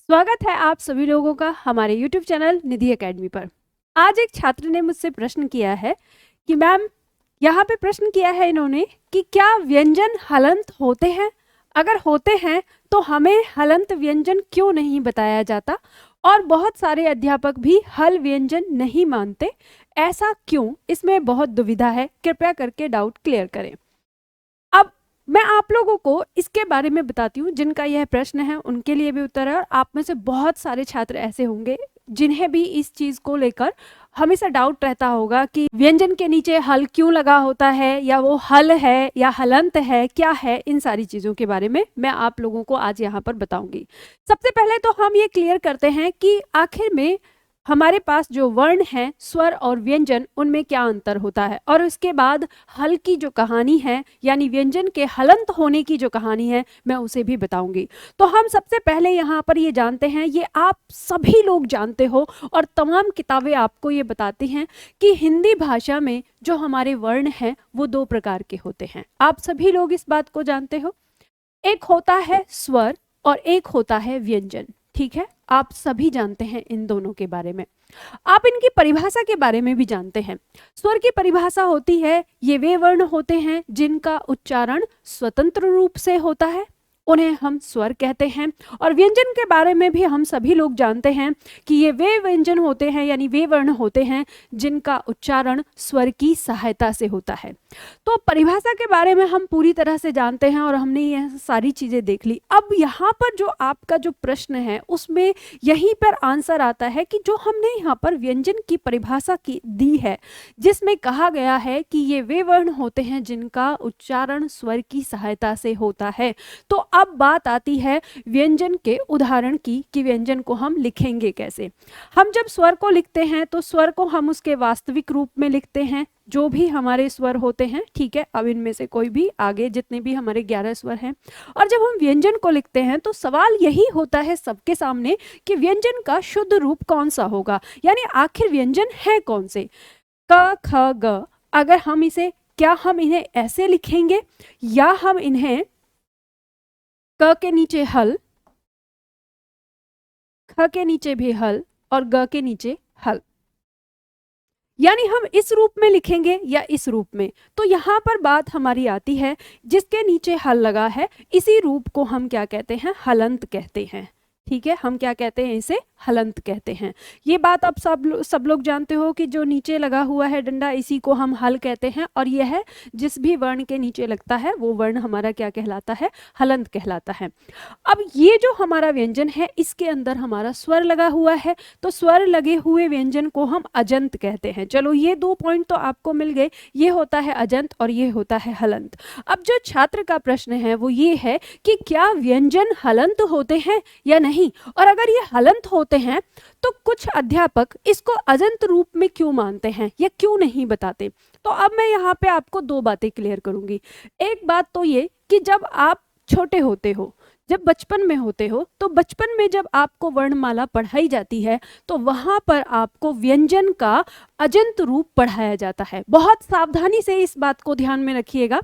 स्वागत है आप सभी लोगों का हमारे YouTube चैनल निधि एकेडमी पर। आज एक छात्र ने मुझसे प्रश्न किया है कि मैम, यहाँ पे प्रश्न किया है इन्होंने कि क्या व्यंजन हलंत होते हैं? अगर होते हैं तो हमें हलंत व्यंजन क्यों नहीं बताया जाता? और बहुत सारे अध्यापक भी हल व्यंजन नहीं मानते, ऐसा क्यों? इसमें बहुत दुविधा है, कृपया करके डाउट क्लियर करें। अब मैं आप लोगों को इसके बारे में बताती हूँ, जिनका यह प्रश्न है उनके लिए भी उत्तर है, और आप में से बहुत सारे छात्र ऐसे होंगे जिन्हें भी इस चीज को लेकर हमेशा डाउट रहता होगा कि व्यंजन के नीचे हल क्यों लगा होता है, या वो हल है या हलंत है, क्या है। इन सारी चीजों के बारे में मैं आप लोगों को आज यहाँ पर बताऊंगी। सबसे पहले तो हम ये क्लियर करते हैं कि आखिर में हमारे पास जो वर्ण हैं, स्वर और व्यंजन, उनमें क्या अंतर होता है, और उसके बाद हल की जो कहानी है यानी व्यंजन के हलंत होने की जो कहानी है, मैं उसे भी बताऊंगी। तो हम सबसे पहले यहाँ पर ये जानते हैं, ये आप सभी लोग जानते हो और तमाम किताबें आपको ये बताती हैं कि हिंदी भाषा में जो हमारे वर्ण हैं वो दो प्रकार के होते हैं। आप सभी लोग इस बात को जानते हो। एक होता है स्वर और एक होता है व्यंजन। ठीक है, आप सभी जानते हैं इन दोनों के बारे में। आप इनकी परिभाषा के बारे में भी जानते हैं। स्वर की परिभाषा होती है, ये वे वर्ण होते हैं जिनका उच्चारण स्वतंत्र रूप से होता है, उन्हें हम स्वर कहते हैं। और व्यंजन के बारे में भी हम सभी लोग जानते हैं कि ये वे व्यंजन होते हैं यानी वे वर्ण होते हैं जिनका उच्चारण स्वर की सहायता से होता है। तो परिभाषा के बारे में हम पूरी तरह से जानते हैं और हमने यह सारी चीजें देख ली। अब यहाँ पर जो आपका जो प्रश्न है उसमें यहीं पर आंसर आता है कि जो हमने यहाँ पर व्यंजन की परिभाषा की दी है, जिसमें कहा गया है कि ये वे वर्ण होते हैं जिनका उच्चारण स्वर की सहायता से होता है। तो अब बात आती है व्यंजन के उदाहरण की कि व्यंजन को हम लिखेंगे कैसे। हम जब स्वर को लिखते हैं तो स्वर को हम उसके वास्तविक रूप में लिखते हैं, जो भी हमारे स्वर होते हैं। ठीक है, अब इनमें से कोई भी, आगे जितने भी हमारे 11 स्वर हैं। और जब हम व्यंजन को लिखते हैं तो सवाल यही होता है सबके सामने कि व्यंजन का शुद्ध रूप कौन सा होगा, यानी आखिर व्यंजन है कौन से। क ख ग, अगर हम इसे, क्या हम इन्हें ऐसे लिखेंगे या हम इन्हें क के नीचे हल, ख के नीचे भी हल और ग के नीचे हल, यानी हम इस रूप में लिखेंगे या इस रूप में। तो यहाँ पर बात हमारी आती है, जिसके नीचे हल लगा है इसी रूप को हम क्या कहते हैं, हलंत कहते हैं। ठीक है, हम क्या कहते हैं, इसे हलंत कहते हैं। ये बात अब सब लोग जानते हो कि जो नीचे लगा हुआ है डंडा, इसी को हम हल कहते हैं, और यह है जिस भी वर्ण के नीचे लगता है वो वर्ण हमारा क्या कहलाता है, हलंत कहलाता है। अब ये जो हमारा व्यंजन है इसके अंदर हमारा स्वर लगा हुआ है, तो स्वर लगे हुए व्यंजन को हम अजंत कहते हैं। चलो, ये दो पॉइंट तो आपको मिल गए, ये होता है अजंत और ये होता है हलंत। अब जो छात्र का प्रश्न है वो ये है कि क्या व्यंजन हलंत होते हैं या नहीं, और अगर ये हलंत होते हैं तो कुछ अध्यापक इसको अजंत रूप में क्यों मानते हैं या क्यों नहीं बताते। तो अब मैं यहाँ पे आपको दो बातें क्लियर करूंगी। एक बात तो ये कि जब आप छोटे होते हो, जब बचपन में होते हो, तो बचपन में जब आपको वर्णमाला पढ़ाई जाती है तो वहां पर आपको व्यंजन का अजंत रूप पढ़ाया जाता है। बहुत सावधानी से इस बात को ध्यान में रखिएगा।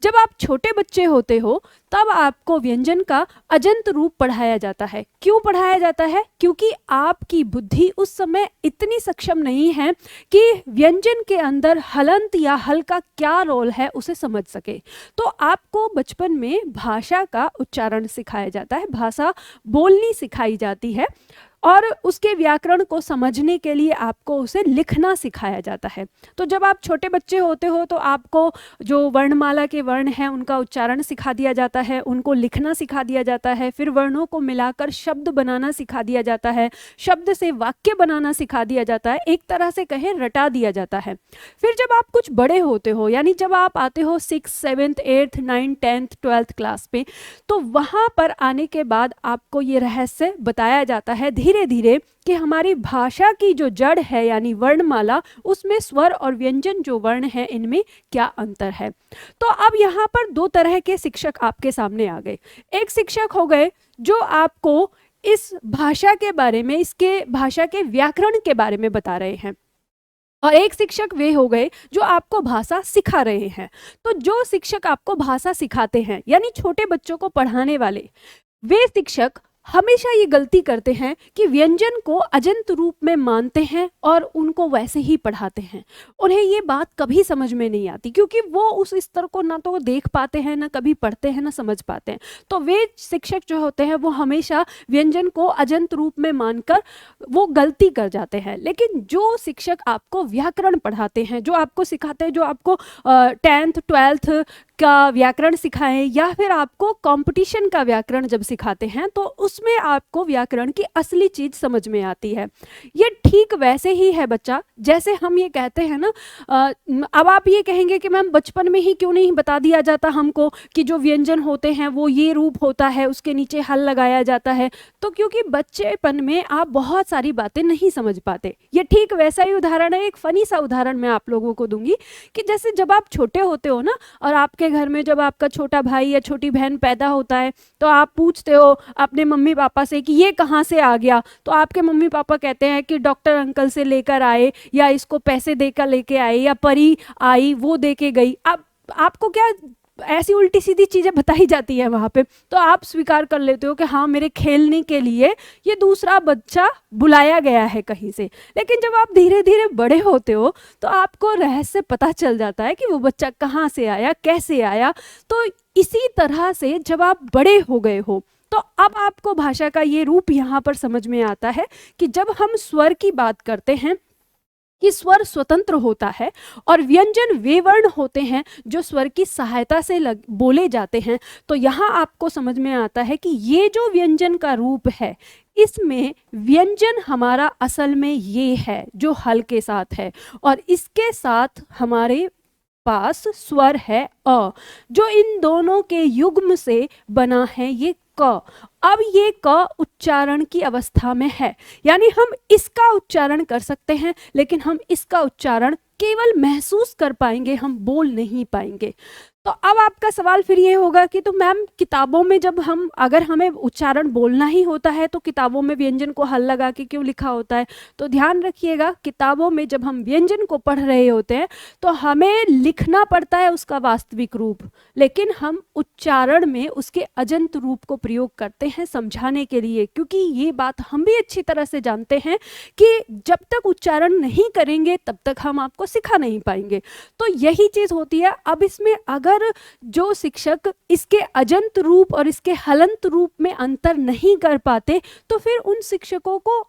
जब आप छोटे बच्चे होते हो तब आपको व्यंजन का अजंत रूप पढ़ाया जाता है। क्यों पढ़ाया जाता है? क्योंकि आपकी बुद्धि उस समय इतनी सक्षम नहीं है कि व्यंजन के अंदर हलंत या हल का क्या रोल है उसे समझ सके। तो आपको बचपन में भाषा का उच्चारण सिखाया जाता है, भाषा बोलनी सिखाई जाती है, और उसके व्याकरण को समझने के लिए आपको उसे लिखना सिखाया जाता है। तो जब आप छोटे बच्चे होते हो तो आपको जो वर्णमाला के वर्ण हैं उनका उच्चारण सिखा दिया जाता है, उनको लिखना सिखा दिया जाता है, फिर वर्णों को मिलाकर शब्द बनाना सिखा दिया जाता है, शब्द से वाक्य बनाना सिखा दिया जाता है, एक तरह से कहें रटा दिया जाता है। फिर जब आप कुछ बड़े होते हो, यानी जब आप आते हो 6, 7, 8, 9, 10, 12 क्लास पे, तो वहां पर आने के बाद आपको ये रहस्य बताया जाता है धीरे धीरे कि हमारी भाषा की जो जड़ है यानी वर्णमाला, उसमें स्वर और व्यंजन जो वर्ण है इनमें क्या अंतर है। तो अब यहाँ पर दो तरह के शिक्षक आपके सामने आ गए। एक शिक्षक हो गए जो आपको इस भाषा के बारे में, इसके भाषा के व्याकरण के बारे में बता रहे हैं, और एक शिक्षक वे हो गए जो आपको भाषा सिखा रहे हैं। तो जो शिक्षक आपको भाषा सिखाते हैं यानी छोटे बच्चों को पढ़ाने वाले, वे शिक्षक हमेशा ये गलती करते हैं कि व्यंजन को अजंत रूप में मानते हैं और उनको वैसे ही पढ़ाते हैं। उन्हें ये बात कभी समझ में नहीं आती, क्योंकि वो उस स्तर को ना तो देख पाते हैं, ना कभी पढ़ते हैं, ना समझ पाते हैं। तो वे शिक्षक जो होते हैं वो हमेशा व्यंजन को अजंत रूप में मानकर वो गलती कर जाते हैं। लेकिन जो शिक्षक आपको व्याकरण पढ़ाते हैं, जो आपको सिखाते हैं, जो आपको 10th 12th का व्याकरण सिखाएं या फिर आपको कंपटीशन का व्याकरण जब सिखाते हैं, तो उसमें आपको व्याकरण की असली चीज समझ में आती है। ये ठीक वैसे ही है बच्चा, जैसे हम ये कहते हैं ना, अब आप ये कहेंगे कि मैम बचपन में ही क्यों नहीं बता दिया जाता हमको कि जो व्यंजन होते हैं वो ये रूप होता है, उसके नीचे हल लगाया जाता है। तो क्योंकि बच्चेपन में आप बहुत सारी बातें नहीं समझ पाते। ये ठीक वैसा ही उदाहरण है। एक फनी सा उदाहरण मैं आप लोगों को दूंगी कि जैसे जब आप छोटे होते हो ना, और आपके घर में जब आपका छोटा भाई या छोटी बहन पैदा होता है, तो आप पूछते हो अपने मम्मी पापा से कि ये कहाँ से आ गया। तो आपके मम्मी पापा कहते हैं कि डॉक्टर अंकल से लेकर आए, या इसको पैसे देकर लेके आए, या परी आई वो दे के गई। अब आपको क्या ऐसी उल्टी सीधी चीजें बताई जाती है वहां पे, तो आप स्वीकार कर लेते हो कि हाँ मेरे खेलने के लिए ये दूसरा बच्चा बुलाया गया है कहीं से। लेकिन जब आप धीरे धीरे बड़े होते हो तो आपको रहस्य पता चल जाता है कि वो बच्चा कहाँ से आया, कैसे आया। तो इसी तरह से जब आप बड़े हो गए हो, तो अब आपको भाषा का ये रूप यहाँ पर समझ में आता है कि जब हम स्वर की बात करते हैं कि स्वर स्वतंत्र होता है और व्यंजन वे वर्ण होते हैं जो स्वर की सहायता से बोले जाते हैं, तो यहाँ आपको समझ में आता है कि ये जो व्यंजन का रूप है, इसमें व्यंजन हमारा असल में ये है जो हल के साथ है, और इसके साथ हमारे पास स्वर है अ, जो इन दोनों के युग्म से बना है ये क। अब ये क उच्चारण की अवस्था में है, यानी हम इसका उच्चारण कर सकते हैं, लेकिन हम इसका उच्चारण केवल महसूस कर पाएंगे, हम बोल नहीं पाएंगे। तो अब आपका सवाल फिर ये होगा कि तो मैम किताबों में जब हम, अगर हमें उच्चारण बोलना ही होता है तो किताबों में व्यंजन को हल लगा के क्यों लिखा होता है? तो ध्यान रखिएगा, किताबों में जब हम व्यंजन को पढ़ रहे होते हैं तो हमें लिखना पड़ता है उसका वास्तविक रूप, लेकिन हम उच्चारण में उसके अजंत रूप को प्रयोग करते हैं समझाने के लिए, क्योंकि ये बात हम भी अच्छी तरह से जानते हैं कि जब तक उच्चारण नहीं करेंगे तब तक हम आपको सिखा नहीं पाएंगे। तो यही चीज होती है। अब इसमें अगर जो शिक्षक इसके अजंत रूप और इसके हलंत रूप में अंतर नहीं कर पाते, तो फिर उन शिक्षकों को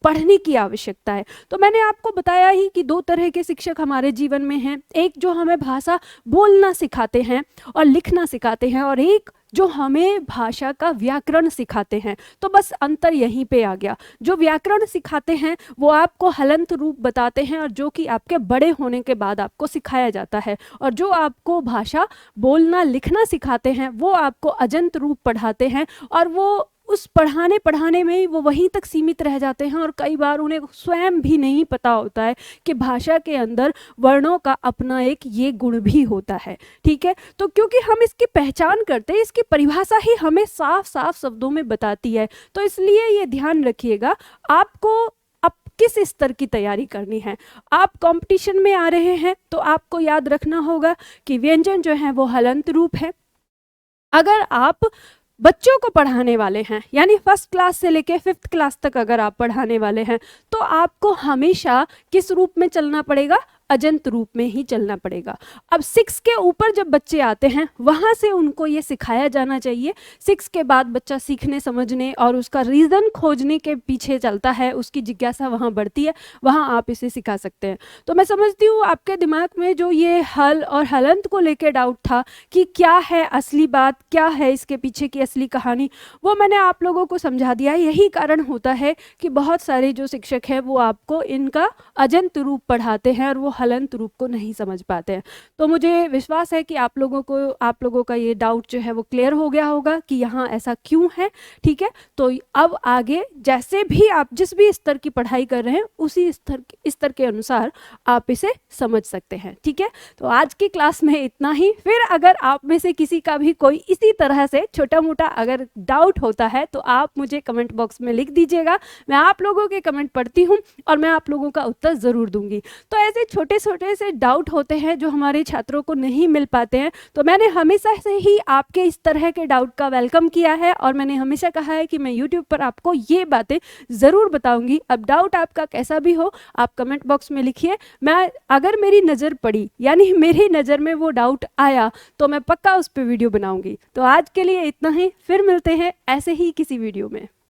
पढ़ने की आवश्यकता है। तो मैंने आपको बताया ही कि दो तरह के शिक्षक हमारे जीवन में हैं, एक जो हमें भाषा बोलना सिखाते हैं और लिखना सिखाते हैं, और एक जो हमें भाषा का व्याकरण सिखाते हैं। तो बस अंतर यहीं पे आ गया। जो व्याकरण सिखाते हैं वो आपको हलंत रूप बताते हैं, और जो कि आपके बड़े होने के बाद आपको सिखाया जाता है, और जो आपको भाषा बोलना लिखना सिखाते हैं वो आपको अजंत रूप पढ़ाते हैं, और वो उस पढ़ाने में वो वहीं तक सीमित रह जाते हैं, और कई बार उन्हें स्वयं भी नहीं पता होता है कि भाषा के अंदर वर्णों का अपना एक ये गुण भी होता है। ठीक है, तो क्योंकि हम इसकी पहचान करते हैं, इसकी परिभाषा ही हमें साफ साफ शब्दों में बताती है, तो इसलिए ये ध्यान रखिएगा आपको अब किस स्तर की तैयारी करनी है। आप कंपटीशन में आ रहे हैं तो आपको याद रखना होगा कि व्यंजन जो है वो हलंत रूप है। अगर आप बच्चों को पढ़ाने वाले हैं, यानी फर्स्ट क्लास से लेके 5th क्लास तक अगर आप पढ़ाने वाले हैं, तो आपको हमेशा किस रूप में चलना पड़ेगा? अजंत रूप में ही चलना पड़ेगा। अब 6 के ऊपर जब बच्चे आते हैं वहां से उनको ये सिखाया जाना चाहिए। 6 के बाद बच्चा सीखने समझने और उसका रीजन खोजने के पीछे चलता है, उसकी जिज्ञासा वहां बढ़ती है, वहां आप इसे सिखा सकते हैं। तो मैं समझती हूँ आपके दिमाग में जो ये हल और हलंत को लेकर डाउट था कि क्या है असली बात, क्या है इसके पीछे की असली कहानी, वो मैंने आप लोगों को समझा दिया। यही कारण होता है कि बहुत सारे जो शिक्षक हैं वो आपको इनका अजंत रूप पढ़ाते हैं और वो हलंत रूप को नहीं समझ पाते हैं। तो मुझे विश्वास है कि आप लोगों का ये डाउट जो है वो क्लियर हो गया होगा कि यहाँ ऐसा क्यों है। ठीक है, तो अब आगे जैसे भी आप जिस भी स्तर की पढ़ाई कर रहे हैं उसी स्तर के अनुसार आप इसे समझ सकते हैं। ठीक है, तो आज की क्लास में इतना ही। फिर अगर आप में से किसी का भी कोई इसी तरह से छोटा मोटा अगर डाउट होता है तो आप मुझे कमेंट बॉक्स में लिख दीजिएगा। मैं आप लोगों के कमेंट पढ़ती हूँ और मैं आप लोगों का उत्तर ज़रूर दूंगी। तो ऐसे छोटे छोटे से डाउट होते हैं जो हमारे छात्रों को नहीं मिल पाते हैं, तो मैंने हमेशा से ही आपके इस तरह के डाउट का वेलकम किया है और मैंने हमेशा कहा है कि मैं यूट्यूब पर आपको ये बातें ज़रूर बताऊंगी। अब डाउट आपका कैसा भी हो आप कमेंट बॉक्स में लिखिए, मैं अगर मेरी नज़र पड़ी यानी मेरी नज़र में वो डाउट आया तो मैं पक्का उस पर वीडियो बनाऊंगी। तो आज के लिए इतना ही, फिर मिलते हैं ऐसे ही किसी वीडियो में।